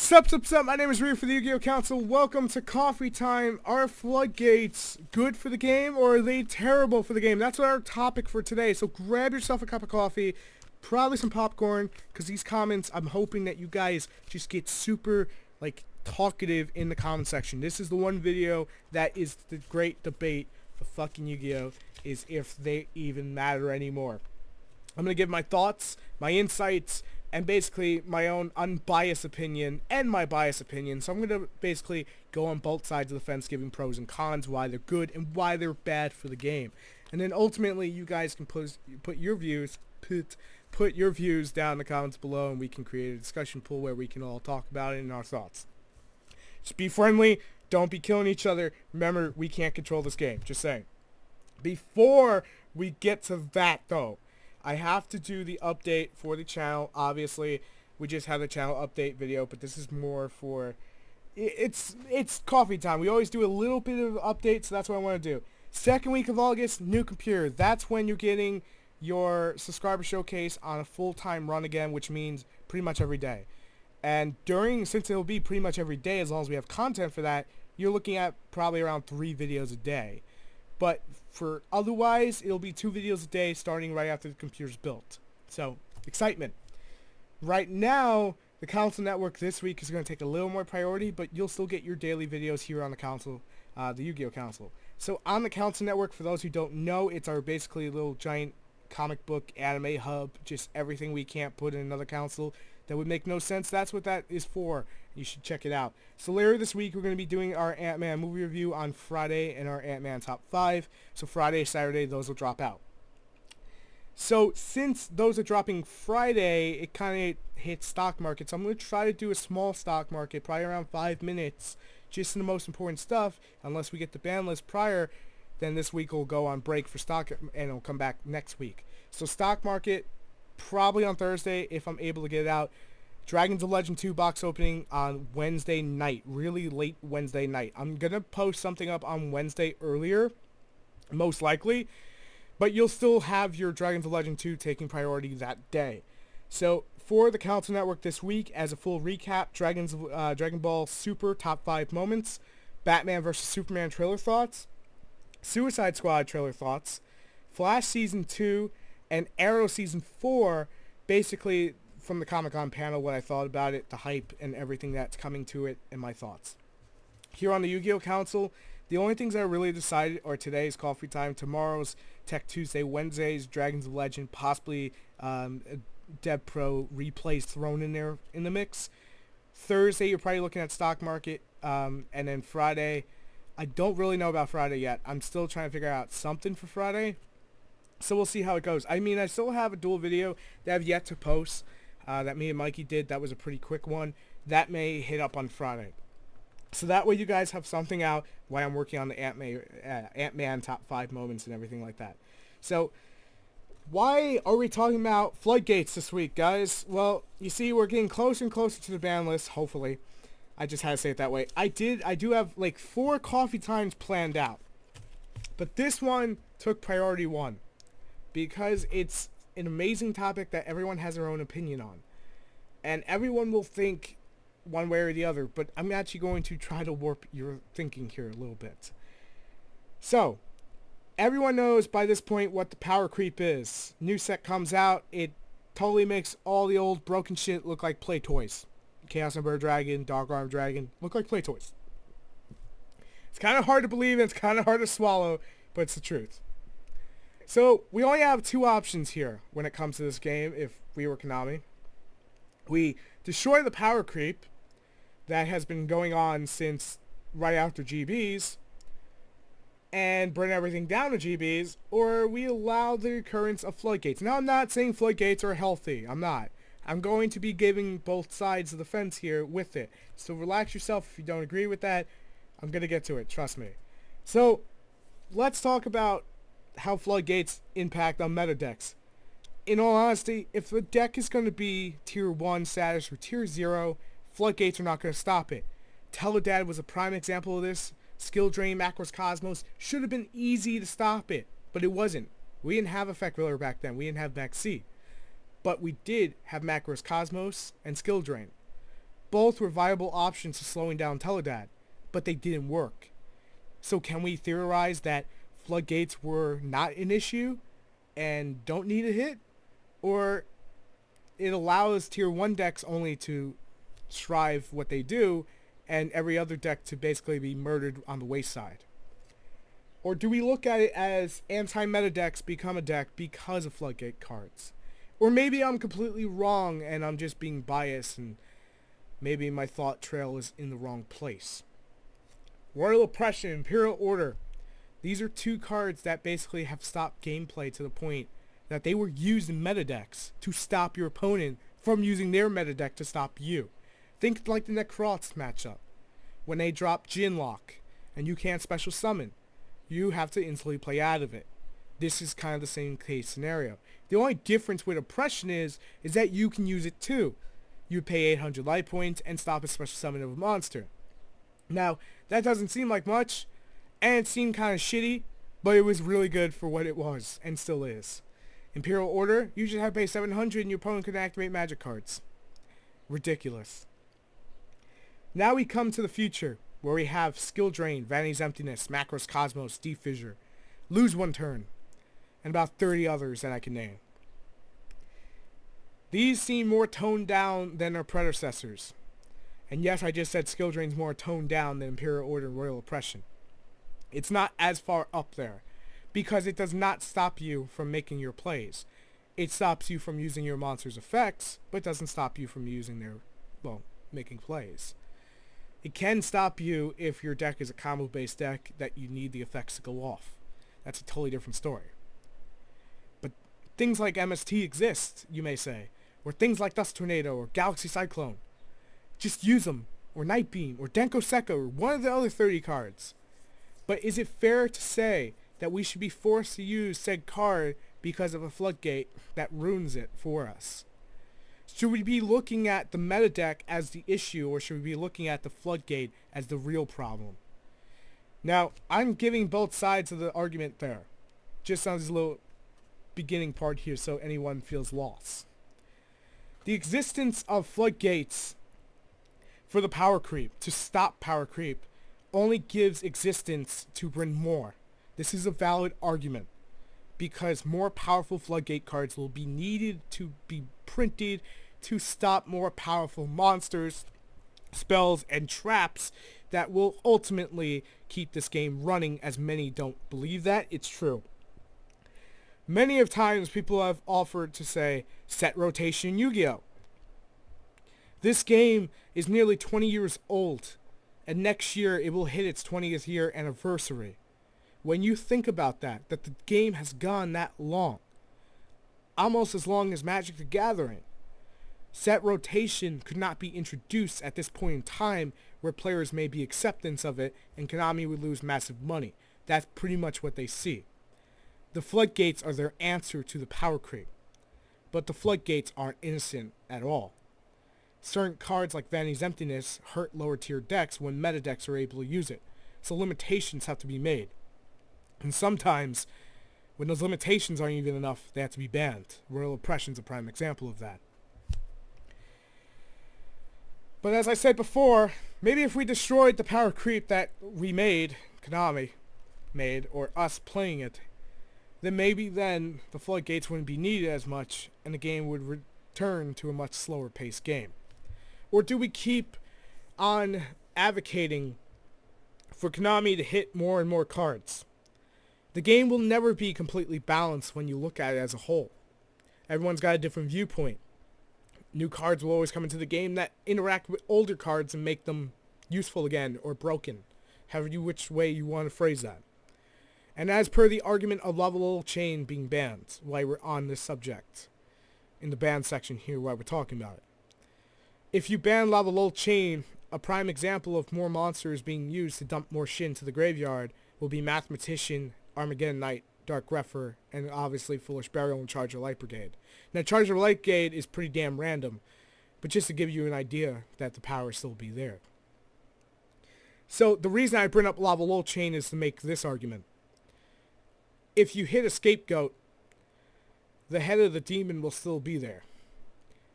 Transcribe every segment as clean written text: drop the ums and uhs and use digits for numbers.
Sup, my name is Ryu for the Yu-Gi-Oh! Council. Welcome to Coffee Time. Are floodgates good for the game, or are they terrible for the game? That's our topic for today, so grab yourself a cup of coffee, probably some popcorn, because these comments, I'm hoping that you guys just get super, talkative in the comment section. This is the one video that is the great debate for fucking Yu-Gi-Oh! Is if they even matter anymore. I'm going to give my thoughts, my insights, and basically my own unbiased opinion and my biased opinion. So I'm going to basically go on both sides of the fence, giving pros and cons, why they're good and why they're bad for the game. And then ultimately you guys can put your views down in the comments below, and we can create a discussion pool where we can all talk about it and our thoughts. Just be friendly. Don't be killing each other. Remember, we can't control this game. Just saying. Before we get to that, though, I have to do the update for the channel. Obviously, we just had a channel update video, but this is more for... It's coffee time. We always do a little bit of update, so that's what I want to do. Second week of August, new computer. That's when you're getting your subscriber showcase on a full-time run again, which means pretty much every day. And since it'll be pretty much every day, as long as we have content for that, you're looking at probably around 3 videos a day. But for otherwise, it'll be 2 videos a day starting right after the computer's built. So, excitement. Right now, the Council Network this week is going to take a little more priority, but you'll still get your daily videos here on the Council, the Yu-Gi-Oh! Council. So, on the Council Network, for those who don't know, it's our basically little giant comic book anime hub, just everything we can't put in another council. That would make no sense. That's what that is for. You should check it out. So later this week, we're going to be doing our Ant-Man movie review on Friday and our Ant-Man top 5. So Friday, Saturday, those will drop out. So since those are dropping Friday, it kind of hits stock market. So I'm going to try to do a small stock market, probably around 5 minutes, just in the most important stuff. Unless we get the ban list prior, then this week will go on break for stock and it'll come back next week. So stock market, probably on Thursday if I'm able to get it out. Dragons of Legend 2 box opening on Wednesday night, really late Wednesday night. I'm going to post something up on Wednesday earlier, most likely, but you'll still have your Dragons of Legend 2 taking priority that day. So for the Council Network this week, as a full recap, Dragon Ball Super top 5 moments, Batman vs. Superman trailer thoughts, Suicide Squad trailer thoughts, Flash Season 2, and Arrow Season 4, basically from the Comic-Con panel, what I thought about it, the hype, and everything that's coming to it, and my thoughts. Here on the Yu-Gi-Oh! Council, the only things that are really decided are today's Coffee Time, tomorrow's Tech Tuesday, Wednesday's Dragons of Legend, possibly Dev Pro replays thrown in there in the mix. Thursday, you're probably looking at stock market, and then Friday, I don't really know about Friday yet. I'm still trying to figure out something for Friday. So we'll see how it goes. I mean, I still have a dual video that I've yet to post that me and Mikey did. That was a pretty quick one. That may hit up on Friday. So that way you guys have something out while I'm working on the Ant-Man top 5 moments and everything like that. So why are we talking about floodgates this week, guys? Well, you see, we're getting closer and closer to the ban list, hopefully. I just had to say it that way. I do have 4 coffee times planned out. But this one took priority 1. Because it's an amazing topic that everyone has their own opinion on. And everyone will think one way or the other, but I'm actually going to try to warp your thinking here a little bit. So, everyone knows by this point what the power creep is. New set comes out, it totally makes all the old broken shit look like play toys. Chaos Emperor Dragon, Dark Arm Dragon, look like play toys. It's kind of hard to believe and it's kind of hard to swallow, but it's the truth. So, we only have 2 options here when it comes to this game, if we were Konami. We destroy the power creep that has been going on since right after GBs, and bring everything down to GBs, or we allow the occurrence of floodgates. Now, I'm not saying floodgates are healthy. I'm not. I'm going to be giving both sides of the fence here with it. So, relax yourself if you don't agree with that. I'm going to get to it, trust me. So, let's talk about how floodgates impact on meta decks. In all honesty, if the deck is going to be tier 1 status or tier 0, floodgates are not going to stop it. Teledad was a prime example of this. Skill Drain, Macros Cosmos should have been easy to stop it, but it wasn't. We didn't have Effect Wheeler back then. We didn't have Back C. But we did have Macros Cosmos and Skill Drain. both were viable options to slowing down Teledad, but they didn't work. So can we theorize that floodgates were not an issue and don't need a hit? Or it allows tier 1 decks only to strive what they do and every other deck to basically be murdered on the wayside? Or do we look at it as anti-meta decks become a deck because of floodgate cards? Or maybe I'm completely wrong and I'm just being biased and maybe my thought trail is in the wrong place. Royal Oppression, Imperial Order. These are two cards that basically have stopped gameplay to the point that they were used in meta decks to stop your opponent from using their meta deck to stop you. Think like the Necrots matchup. When they drop Jinlock and you can't special summon, you have to instantly play out of it. This is kind of the same case scenario. The only difference with Oppression is that you can use it too. You pay 800 life points and stop a special summon of a monster. Now, that doesn't seem like much, and it seemed kind of shitty, but it was really good for what it was, and still is. Imperial Order, you should have to pay 700 and your opponent can activate magic cards. Ridiculous. Now we come to the future, where we have Skill Drain, Vanity's Emptiness, Macros Cosmos, Deep Fissure, Lose One Turn, and about 30 others that I can name. These seem more toned down than their predecessors. And yes, I just said Skill Drain's more toned down than Imperial Order and Royal Oppression. It's not as far up there, because it does not stop you from making your plays. It stops you from using your monster's effects, but doesn't stop you from using their, making plays. It can stop you if your deck is a combo-based deck that you need the effects to go off. That's a totally different story. But things like MST exist, you may say, or things like Dust Tornado or Galaxy Cyclone. Just use them, or Night Beam, or Denko Sekka, or one of the other 30 cards. But is it fair to say that we should be forced to use said card because of a floodgate that ruins it for us? Should we be looking at the meta deck as the issue, or should we be looking at the floodgate as the real problem? Now, I'm giving both sides of the argument there. Just on this little beginning part here so anyone feels lost. The existence of floodgates for the power creep, to stop power creep, only gives existence to bring more. This is a valid argument, because more powerful floodgate cards will be needed to be printed to stop more powerful monsters, spells, and traps that will ultimately keep this game running, as many don't believe that. It's true. Many of times people have offered to say, set rotation Yugioh. This game is nearly 20 years old, and next year it will hit its 20th year anniversary. When you think about that the game has gone that long, almost as long as Magic the Gathering, set rotation could not be introduced at this point in time where players may be acceptance of it and Konami would lose massive money. That's pretty much what they see. The floodgates are their answer to the power creep, but the floodgates aren't innocent at all. Certain cards like Vanity's Emptiness hurt lower tier decks when meta decks are able to use it, so limitations have to be made. And sometimes, when those limitations aren't even enough, they have to be banned. Royal Oppression's a prime example of that. But as I said before, maybe if we destroyed the power creep that we made, Konami made, or us playing it, then maybe then the floodgates wouldn't be needed as much and the game would return to a much slower paced game. Or do we keep on advocating for Konami to hit more and more cards? The game will never be completely balanced when you look at it as a whole. Everyone's got a different viewpoint. New cards will always come into the game that interact with older cards and make them useful again or broken, which way you want to phrase that. And as per the argument of Lava Little Chain being banned, while we're on this subject, in the ban section here while we're talking about it. If you ban Lava Little Chain, a prime example of more monsters being used to dump more shit into the graveyard will be Mathematician, Armageddon Knight, Dark Grepher, and obviously Foolish Burial and Charger Light Brigade. Now Charger Light Brigade is pretty damn random, but just to give you an idea that the power still be there. So the reason I bring up Lava Little Chain is to make this argument. If you hit a scapegoat, the head of the demon will still be there.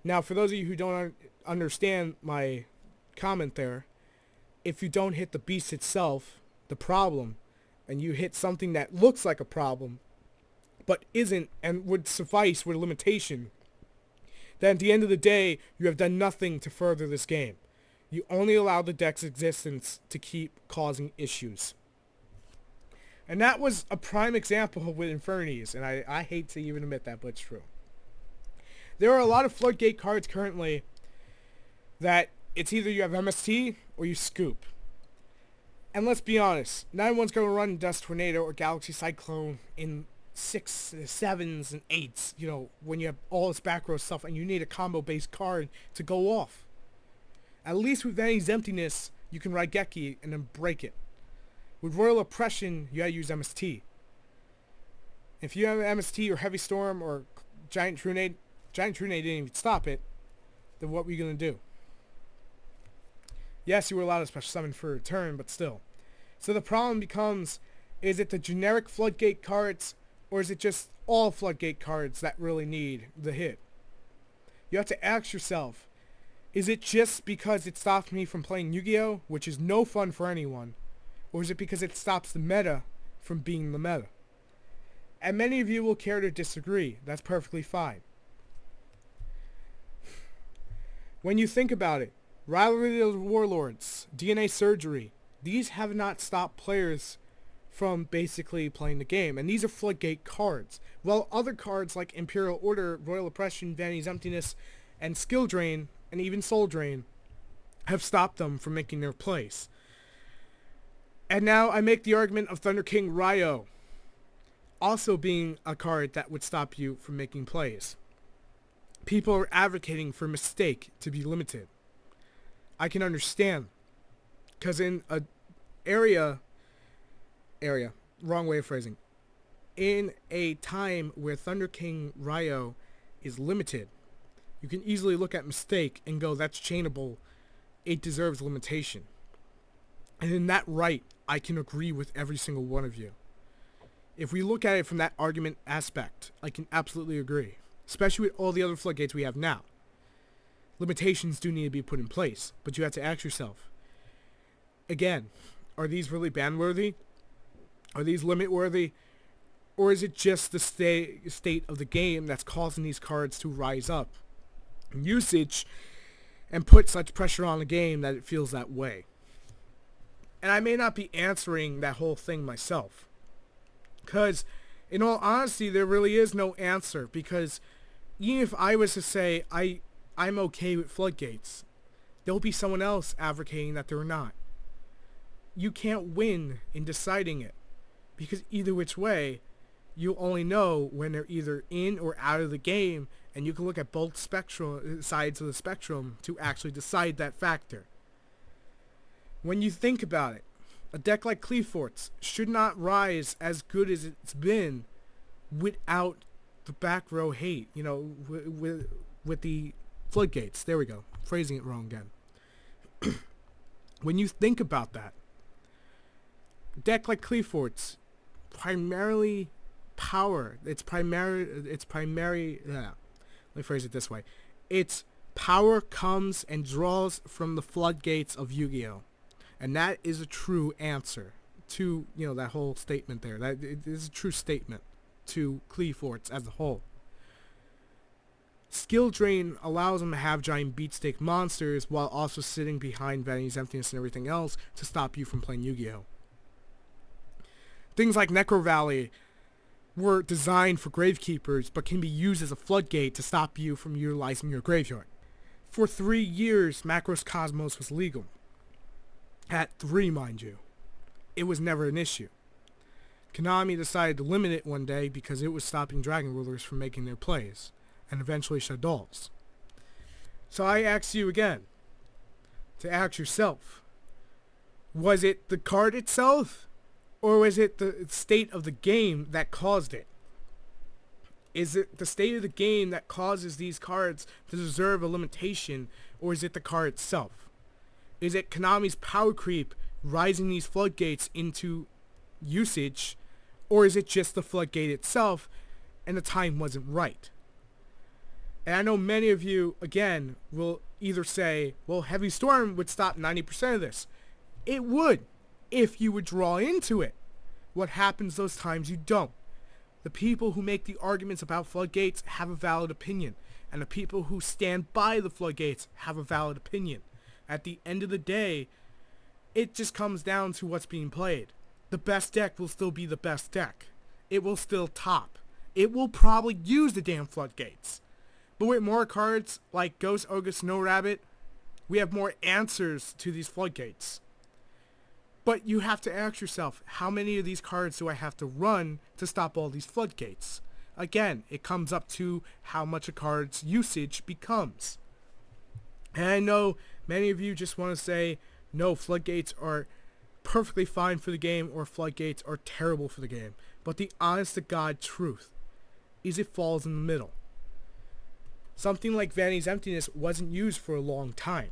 Now, for those of you who don't understand my comment there, if you don't hit the beast itself, the problem, and you hit something that looks like a problem, but isn't and would suffice with a limitation, then at the end of the day, you have done nothing to further this game. You only allow the deck's existence to keep causing issues. And that was a prime example with Infernies, and I hate to even admit that, but it's true. There are a lot of Floodgate cards currently that it's either you have MST or you scoop. And let's be honest, not everyone's going to run Dust Tornado or Galaxy Cyclone in 6s, 7s, and 8s, you know, when you have all this back row stuff and you need a combo-based card to go off. At least with Vanity's Emptiness, you can Raigeki and then break it. With Royal Oppression, you gotta use MST. If you have MST or Heavy Storm or Giant Trunade didn't even stop it, then what were you gonna do? Yes, you were allowed to special summon for a turn, but still. So the problem becomes, is it the generic Floodgate cards, or is it just all Floodgate cards that really need the hit? You have to ask yourself, is it just because it stopped me from playing Yu-Gi-Oh!, which is no fun for anyone, or is it because it stops the meta from being the meta? And many of you will care to disagree. That's perfectly fine. When you think about it, Rivalry of the Warlords, DNA Surgery, these have not stopped players from basically playing the game. And these are Floodgate cards. While other cards like Imperial Order, Royal Oppression, Vanity's Emptiness, and Skill Drain, and even Soul Drain, have stopped them from making their place. And now I make the argument of Thunder King Ryo also being a card that would stop you from making plays. People are advocating for Mistake to be limited. I can understand, because in a wrong way of phrasing, in a time where Thunder King Ryo is limited, you can easily look at Mistake and go, that's chainable, it deserves limitation. And in that right, I can agree with every single one of you. If we look at it from that argument aspect, I can absolutely agree, especially with all the other Floodgates we have now. Limitations do need to be put in place, but you have to ask yourself, again, are these really ban-worthy? Are these limit-worthy? Or is it just the state of the game that's causing these cards to rise up in usage and put such pressure on the game that it feels that way? And I may not be answering that whole thing myself, because in all honesty, there really is no answer, because even if I was to say I'm okay with Floodgates, there'll be someone else advocating that they're not. You can't win in deciding it, because either which way, you'll only know when they're either in or out of the game, and you can look at both sides of the spectrum to actually decide that factor. When you think about it, a deck like Cleaforts should not rise as good as it's been without the back row hate, you know, with the Floodgates. There we go. Phrasing it wrong again. When you think about that, a deck like Cleaforts, primarily power. Let me phrase it this way. Its power comes and draws from the floodgates of Yu-Gi-Oh! And that is a true answer to, you know, that whole statement there. That it is a true statement to Cleaforts as a whole. Skill Drain allows them to have giant beatstick monsters while also sitting behind Vanity's Emptiness and everything else to stop you from playing Yu-Gi-Oh! Things like Necro Valley were designed for Gravekeepers but can be used as a floodgate to stop you from utilizing your graveyard. For 3 years, Macros Cosmos was legal. At 3, mind you. It was never an issue. Konami decided to limit it one day because it was stopping Dragon Rulers from making their plays, and eventually Shaddolls. So I ask you again, to ask yourself, was it the card itself, or was it the state of the game that caused it? Is it the state of the game that causes these cards to deserve a limitation, or is it the card itself? Is it Konami's power creep rising these floodgates into usage, or is it just the floodgate itself and the time wasn't right? And I know many of you, again, will either say, well, Heavy Storm would stop 90% of this. It would, if you would draw into it. What happens those times you don't? The people who make the arguments about floodgates have a valid opinion, and the people who stand by the floodgates have a valid opinion. At the end of the day, it just comes down to what's being played. The best deck will still be the best deck. It will still top. It will probably use the damn floodgates. But with more cards like Ghost, Ogre, Snow Rabbit, we have more answers to these floodgates. But you have to ask yourself, how many of these cards do I have to run to stop all these floodgates? Again, it comes up to how much a card's usage becomes. And I know many of you just want to say, no, floodgates are perfectly fine for the game, or floodgates are terrible for the game. But the honest to God truth is it falls in the middle. Something like Vanity's Emptiness wasn't used for a long time.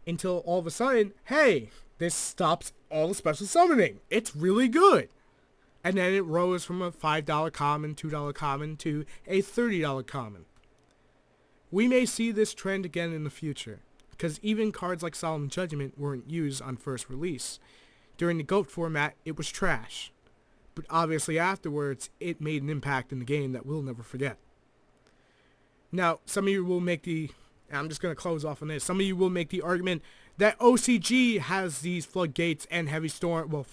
Until all of a sudden, hey, this stops all the special summoning. It's really good. And then it rose from a $5 common, $2 common to a $30 common. We may see this trend again in the future, because even cards like Solemn Judgment weren't used on first release. During the GOAT format, it was trash. But obviously afterwards, it made an impact in the game that we'll never forget. Now, some of you will make the, and I'm just going to close off on this, some of you will make the argument that OCG has these floodgates and Heavy Storm,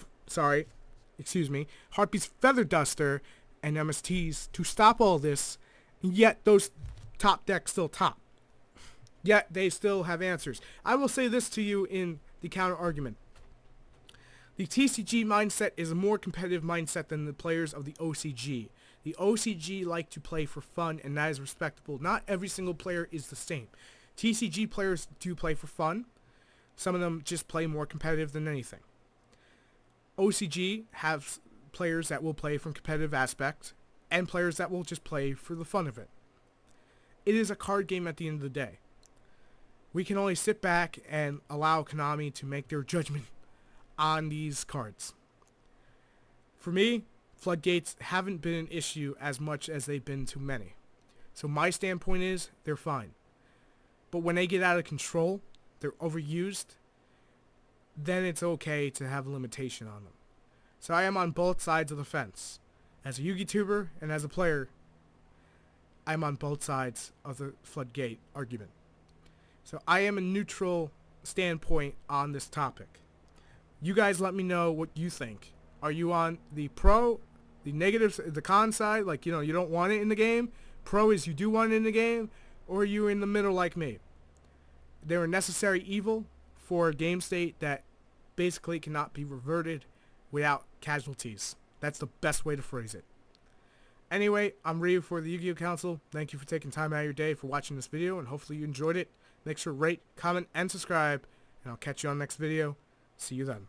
Heartbeat's Feather Duster and MSTs to stop all this, yet those top decks still top. Yet they still have answers. I will say this to you in the counter argument. The TCG mindset is a more competitive mindset than the players of the OCG. The OCG like to play for fun, and that is respectable. Not every single player is the same. TCG players do play for fun. Some of them just play more competitive than anything. OCG have players that will play from competitive aspect, and players that will just play for the fun of it. It is a card game at the end of the day. We can only sit back and allow Konami to make their judgment on these cards. For me, floodgates haven't been an issue as much as they've been to many. So my standpoint is, they're fine. But when they get out of control, they're overused, then it's okay to have a limitation on them. So I am on both sides of the fence. As a YouTuber and as a player, I'm on both sides of the floodgate argument. So I am a neutral standpoint on this topic. You guys let me know what you think. Are you on the pro, the negative, the con side, like, you know, you don't want it in the game? Pro is you do want it in the game, or are you in the middle like me? They're a necessary evil for a game state that basically cannot be reverted without casualties. That's the best way to phrase it. Anyway, I'm Ryu for the Yu-Gi-Oh! Council. Thank you for taking time out of your day for watching this video, and hopefully you enjoyed it. Make sure to rate, comment, and subscribe, and I'll catch you on the next video. See you then.